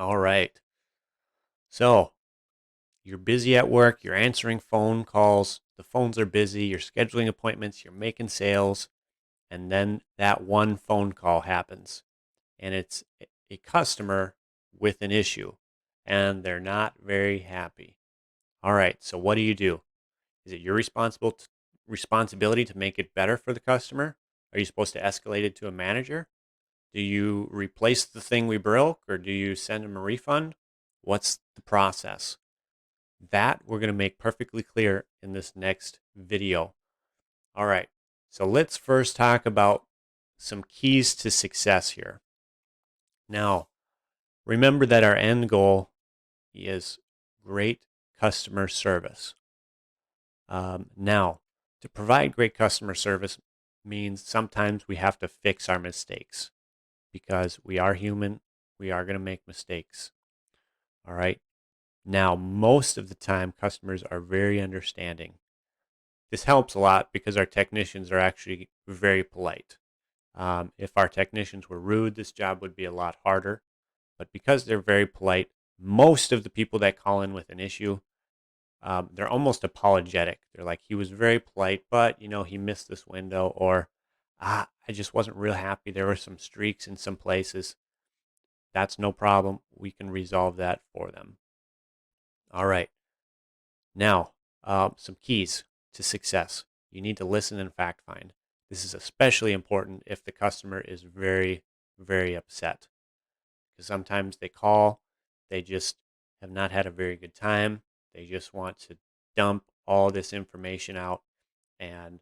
All right. So you're busy at work, you're answering phone calls, the phones are busy, you're scheduling appointments, you're making sales, and then that one phone call happens and it's a customer with an issue and they're not very happy. All right. So what do? Is it your responsibility to make it better for the customer? Are you supposed to escalate it to a manager? Do you replace the thing we broke or do you send them a refund? What's the process? That we're going to make perfectly clear in this next video. All right, so let's first talk about some keys to success here. Now, remember that our end goal is great customer service. Now, to provide great customer service means sometimes we have to fix our mistakes because we are human. We are going to make mistakes. All right. Now, most of the time, customers are very understanding. This helps a lot because our technicians are actually very polite. If our technicians were rude, this job would be a lot harder. But because they're very polite, most of the people that call in with an issue, they're almost apologetic. They're like, he was very polite, but he missed this window, or I just wasn't real happy. There were some streaks in some places. That's no problem. We can resolve that for them. All right. Now, some keys to success. You need to listen and fact find. This is especially important if the customer is very, very upset. Because sometimes they call, they just have not had a very good time. They just want to dump all this information out and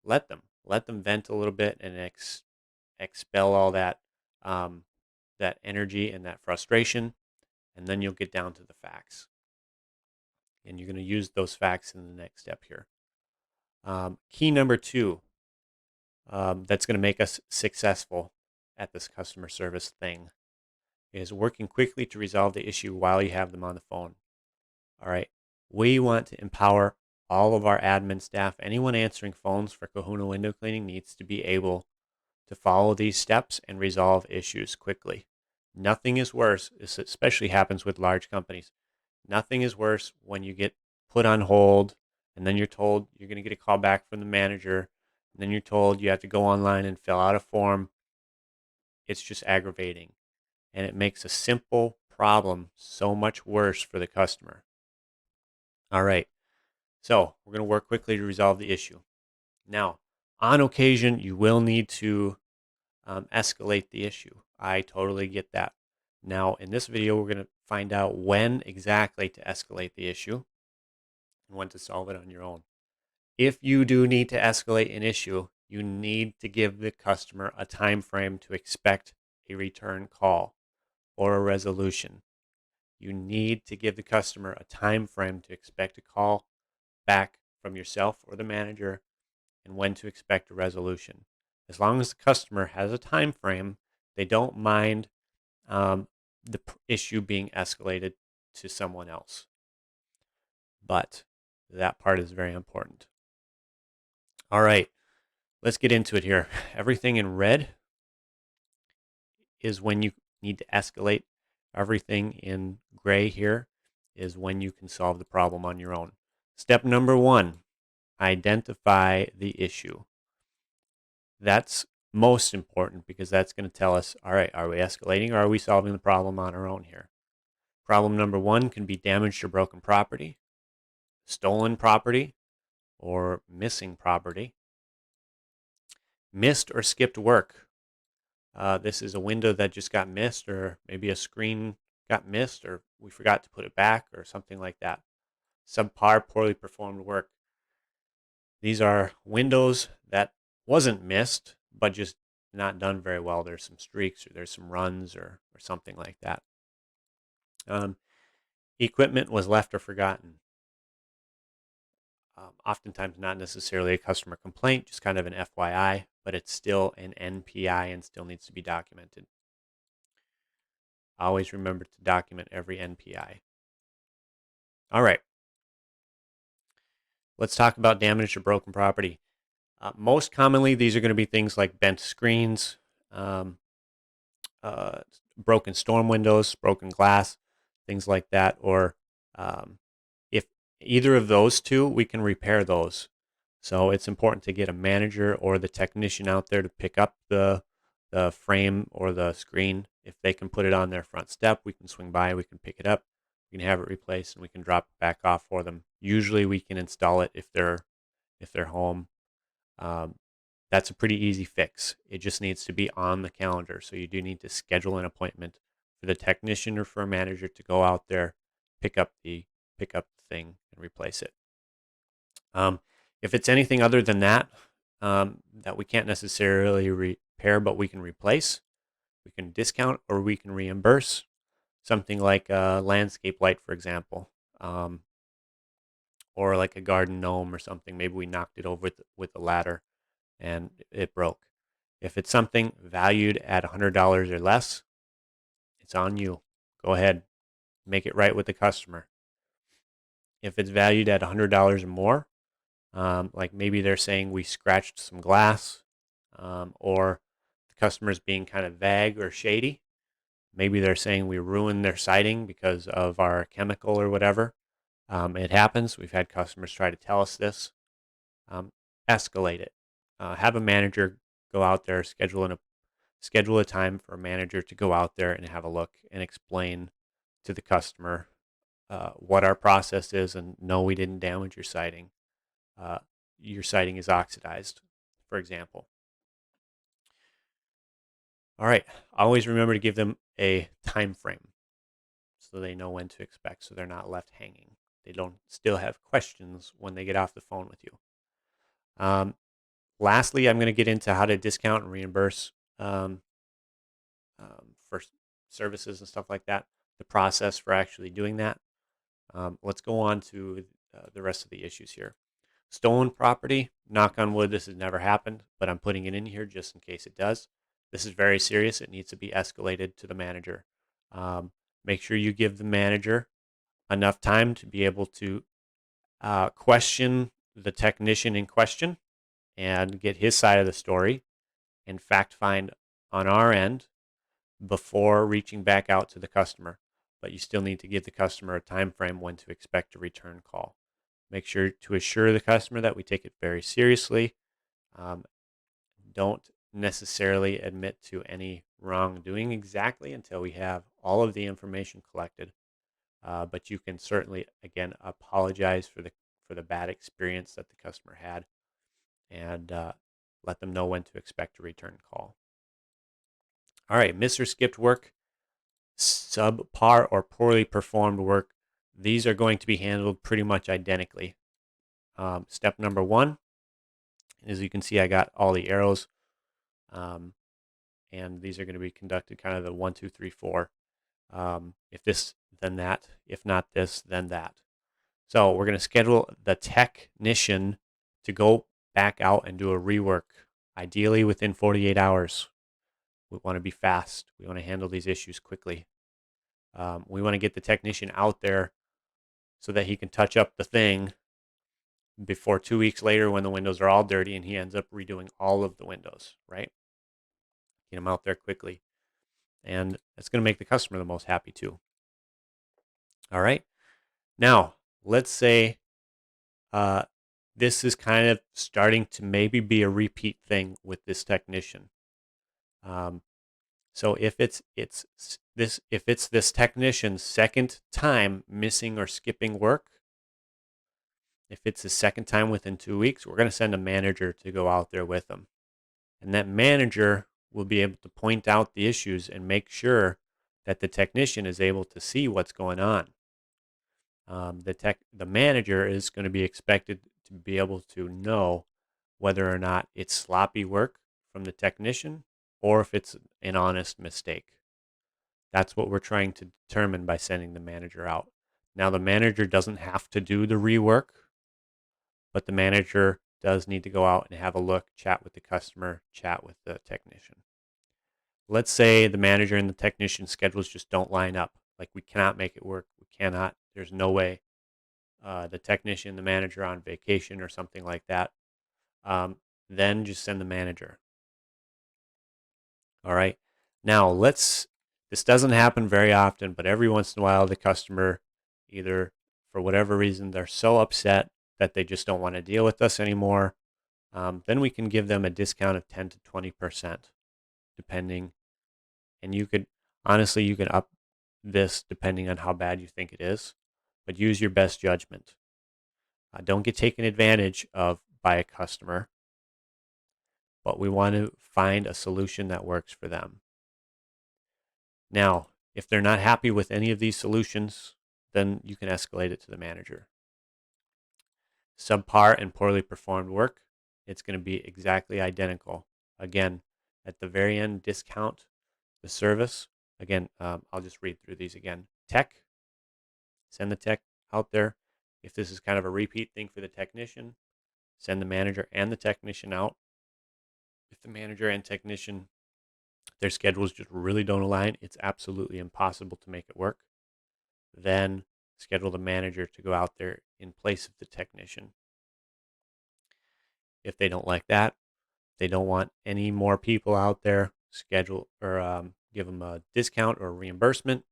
let them vent a little bit and expel all that energy and that frustration, and then you'll get down to the facts. And you're going to use those facts in the next step here. Key number two, that's going to make us successful at this customer service thing, is working quickly to resolve the issue while you have them on the phone. All right. We want to empower all of our admin staff. Anyone answering phones for Kahuna window cleaning needs to be able to follow these steps and resolve issues quickly. Nothing is worse. This especially happens with large companies. Nothing is worse when you get put on hold and then you're told you're going to get a call back from the manager. And then you're told you have to go online and fill out a form. It's just aggravating. And it makes a simple problem so much worse for the customer. All right. So we're going to work quickly to resolve the issue. Now, on occasion, you will need to escalate the issue. I totally get that. Now, in this video, we're going to find out when exactly to escalate the issue and when to solve it on your own. If you do need to escalate an issue, you need to give the customer a time frame to expect a return call or a resolution. You need to give the customer a time frame to expect a call back from yourself or the manager and when to expect a resolution. As long as the customer has a time frame, they don't mind the issue being escalated to someone else. But that part is very important. All right, let's get into it here. Everything in red is when you need to escalate. Everything in gray here is when you can solve the problem on your own. Step number one, identify the issue. That's most important because that's going to tell us, all right, are we escalating or are we solving the problem on our own here? Problem number one can be damaged or broken property, stolen property, or missing property. Missed or skipped work. This is a window that just got missed, or maybe a screen got missed, or we forgot to put it back, or something like that. Subpar, poorly performed work. These are windows that wasn't missed, but just not done very well. There's some streaks, or there's some runs, or something like that. Equipment was left or forgotten. Oftentimes not necessarily a customer complaint, just kind of an FYI, but it's still an NPI and still needs to be documented. Always remember to document every NPI. All right. Let's talk about damaged or broken property. Most commonly, these are going to be things like bent screens, broken storm windows, broken glass, things like that. Or if either of those two, we can repair those. So it's important to get a manager or the technician out there to pick up the frame or the screen. If they can put it on their front step, we can swing by, we can pick it up, we can have it replaced, and we can drop it back off for them. Usually we can install it if they're home. Um, that's a pretty easy fix. It just needs to be on the calendar. So you do need to schedule an appointment for the technician or for a manager to go out there, pick up the thing and replace it. If it's anything other than that, that we can't necessarily repair, but we can replace, we can discount or we can reimburse. Something like a landscape light, for example, or like a garden gnome or something. Maybe we knocked it over with a ladder and it broke. If it's something valued at $100 or less, it's on you. Go ahead, make it right with the customer. If it's valued at $100 or more, like maybe they're saying we scratched some glass, or the customer's being kind of vague or shady. Maybe they're saying we ruined their siding because of our chemical or whatever. It happens. We've had customers try to tell us this. Escalate it. Have a manager go out there, schedule a time for a manager to go out there and have a look and explain to the customer what our process is, and no, we didn't damage your siding. Your siding is oxidized, for example. All right. Always remember to give them a time frame so they know when to expect, so they're not left hanging. They don't still have questions when they get off the phone with you. Lastly, I'm going to get into how to discount and reimburse for services and stuff like that, the process for actually doing that. Let's go on to the rest of the issues here. Stolen property, knock on wood, this has never happened, but I'm putting it in here just in case it does. This is very serious. It needs to be escalated to the manager. Make sure you give the manager enough time to be able to question the technician in question and get his side of the story and fact find on our end before reaching back out to the customer. But you still need to give the customer a time frame when to expect a return call. Make sure to assure the customer that we take it very seriously. Don't necessarily admit to any wrongdoing exactly until we have all of the information collected. But you can certainly, again, apologize for the bad experience that the customer had, and let them know when to expect a return call. All right, missed or skipped work, subpar or poorly performed work. These are going to be handled pretty much identically. Step number one, as you can see, I got all the arrows, and these are going to be conducted kind of the 1, 2, 3, 4. If this, then that. If not this, then that. So we're going to schedule the technician to go back out and do a rework, ideally within 48 hours. We want to be fast. We want to handle these issues quickly. We want to get the technician out there so that he can touch up the thing before 2 weeks later when the windows are all dirty and he ends up redoing all of the windows, right? Get him out there quickly. And it's going to make the customer the most happy too. All right. Now, let's say this is kind of starting to maybe be a repeat thing with this technician. So if it's this technician's second time missing or skipping work, if it's the second time within 2 weeks, we're going to send a manager to go out there with them. And that manager will be able to point out the issues and make sure that the technician is able to see what's going on. The manager is going to be expected to be able to know whether or not it's sloppy work from the technician or if it's an honest mistake. That's what we're trying to determine by sending the manager out. Now, the manager doesn't have to do the rework, but the manager does need to go out and have a look, chat with the customer, chat with the technician. Let's say the manager and the technician schedules just don't line up. Like, we cannot make it work. We cannot. There's no way. The technician, the manager on vacation or something like that. Then just send the manager. All right. Now, let's This doesn't happen very often, but every once in a while the customer, either for whatever reason, they're so upset that they just don't want to deal with us anymore. Then we can give them a discount of 10 to 20%, depending. And you could, honestly, you can up this depending on how bad you think it is, but use your best judgment. Don't get taken advantage of by a customer, but we want to find a solution that works for them. Now, if they're not happy with any of these solutions, then you can escalate it to the manager. Subpar and poorly performed work, it's going to be exactly identical. Again, at the very end, discount the service. Again, I'll just read through these again. Tech, send the tech out there. If this is kind of a repeat thing for the technician, send the manager and the technician out. If the manager and technician, their schedules just really don't align, it's absolutely impossible to make it work. Then schedule the manager to go out there in place of the technician. If they don't like that, they don't want any more people out there, schedule or give them a discount or reimbursement.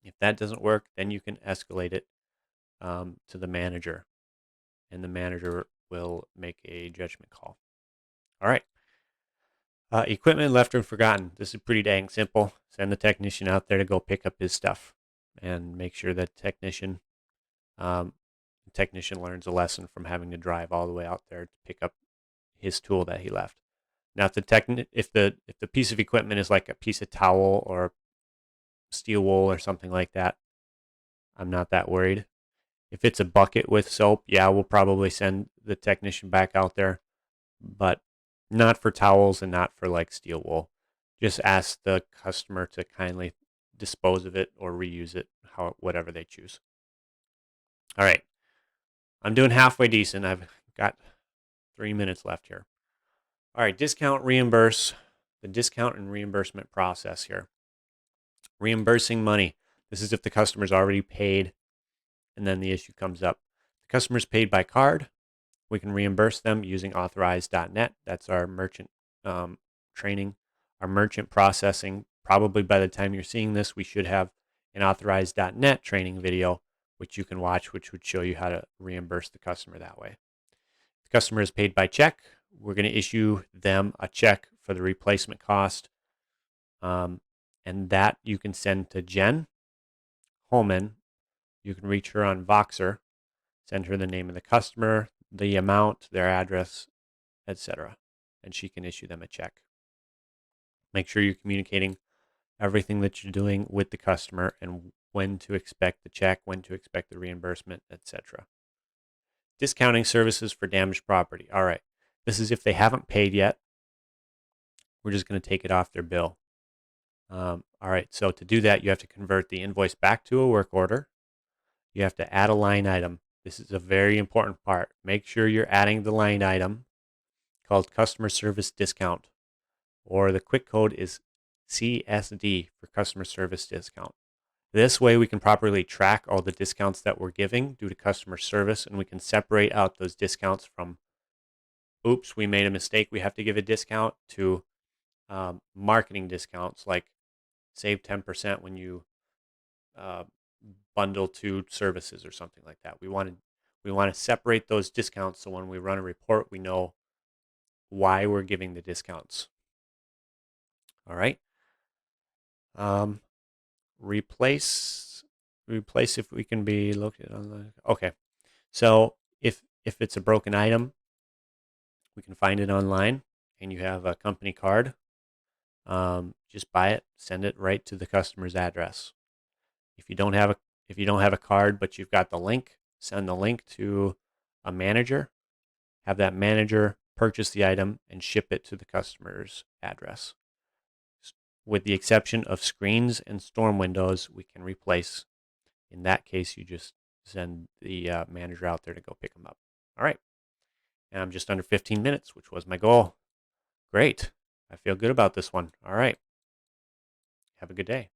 If that doesn't work, then you can escalate it to the manager, and the manager will make a judgment call. All right. Equipment left and forgotten. This is pretty dang simple. Send the technician out there to go pick up his stuff, and make sure that technician learns a lesson from having to drive all the way out there to pick up his tool that he left. Now, if the piece of equipment is like a piece of towel or steel wool or something like that, I'm not that worried. If it's a bucket with soap, yeah, we'll probably send the technician back out there, but not for towels and not for like steel wool. Just ask the customer to kindly dispose of it or reuse it, whatever they choose. All right, I'm doing halfway decent. I've got 3 minutes left here. All right, discount, reimburse, the discount and reimbursement process here. Reimbursing money. This is if the customer's already paid and then the issue comes up. The customer's paid by card. We can reimburse them using authorized.net. That's our merchant training, our merchant processing. Probably by the time you're seeing this, we should have an authorized.net training video, which you can watch, which would show you how to reimburse the customer that way. The customer is paid by check. We're going to issue them a check for the replacement cost. And that you can send to Jen Holman. You can reach her on Voxer. Send her the name of the customer, the amount, their address, etc. And she can issue them a check. Make sure you're communicating everything that you're doing with the customer and when to expect the check, when to expect the reimbursement, etc. Discounting services for damaged property. All right. This is if they haven't paid yet. We're just going to take it off their bill. All right. So to do that, you have to convert the invoice back to a work order. You have to add a line item. This is a very important part. Make sure you're adding the line item called customer service discount, or the quick code is CSD for customer service discount. This way we can properly track all the discounts that we're giving due to customer service, and we can separate out those discounts from, oops, we made a mistake, we have to give a discount, to marketing discounts like save 10% when you bundle two services or something like that. We want to separate those discounts so when we run a report, we know why we're giving the discounts. All right. Replace if we can be located on the, okay. So if it's a broken item, we can find it online and you have a company card, just buy it, send it right to the customer's address. If you don't have a card but you've got the link, send the link to a manager, have that manager purchase the item and ship it to the customer's address. With the exception of screens and storm windows, we can replace. In that case, you just send the manager out there to go pick them up. All right. And I'm just under 15 minutes, which was my goal. Great. I feel good about this one. All right. Have a good day.